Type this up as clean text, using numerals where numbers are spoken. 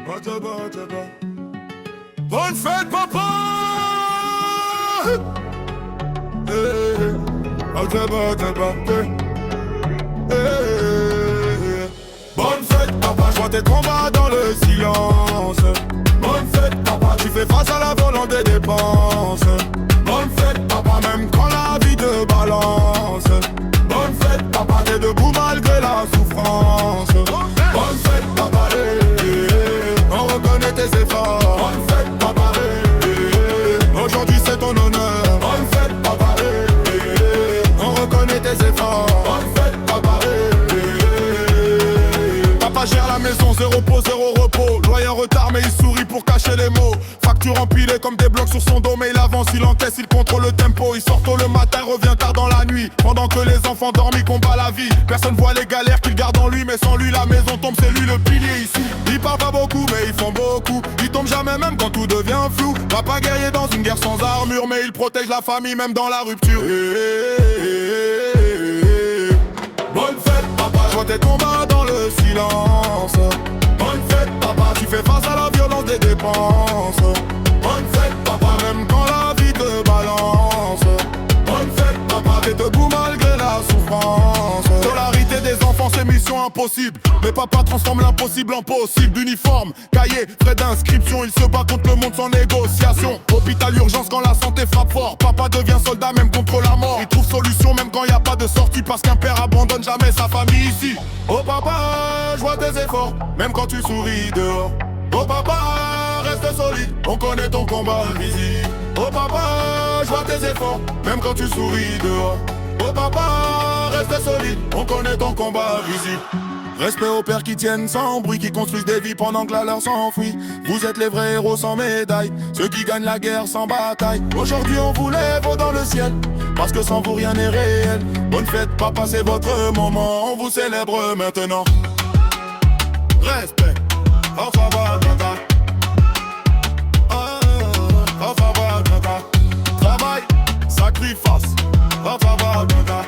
Bonne fête, papa. Bonne fête, papa. Je vois tes combats dans le silence. Bonne fête, papa. Tu fais face à la volonté des dépenses. Bonne fête, papa. Même quand la vie te balance. Bonne fête, papa. T'es debout malgré la souffrance. Bonne fête, papa. On reconnaît tes efforts. Bonne fête, papa. Aujourd'hui c'est ton honneur. Bonne fête, papa. On reconnaît tes efforts. Bonne fête, papa. Papa gère la maison, zéro pause, zéro repos. Loyer en retard mais il sourit pour cacher les mots. Facture empilée comme des blocs sur son dos. Mais il avance, il encaisse, il contrôle le tempo. Il sort tôt le matin, revient tard dans la nuit. Pendant que les enfants dorment, il combat la vie. Personne voit les galères qu'il garde en lui. Mais sans lui la maison tombe, c'est lui le pilier ici. Ils parlent pas beaucoup mais ils font beaucoup. Ils tombent jamais même quand tout devient flou. Papa guerrier dans une guerre sans armure. Mais il protège la famille même dans la rupture. Bonne fête papa. Je vois tes combats dans le silence. Bonne fête papa. Tu fais face à la violence des dépenses. Bonne fête papa. Même quand la vie te balance. Bonne fête papa. T'es debout malgré la souffrance. Scolarité des enfants c'est mission impossible. Mais papa transforme l'impossible en possible. D'uniforme, cahier, frais d'inscription. Il se bat contre le monde sans négociation. Hôpital urgence quand la santé frappe fort. Papa devient soldat même contre la mort. Il trouve solution même quand y a pas de sortie. Parce qu'un père abandonne jamais sa famille ici. Oh papa, je vois tes efforts. Même quand tu souris dehors. Oh papa, reste solide. On connaît ton combat invisible. Oh papa, je vois tes efforts. Même quand tu souris dehors. Oh papa, reste solide. On connaît ton combat visible. Respect aux pères qui tiennent sans bruit, qui construisent des vies pendant que la leur s'enfuit. Vous êtes les vrais héros sans médaille, ceux qui gagnent la guerre sans bataille. Aujourd'hui on vous lève haut dans le ciel, parce que sans vous rien n'est réel. Bonne fête papa, c'est votre moment, on vous célèbre maintenant. Respect, au faveur papa. Au faveur papa. Travail, sacrifice, au faveur papa.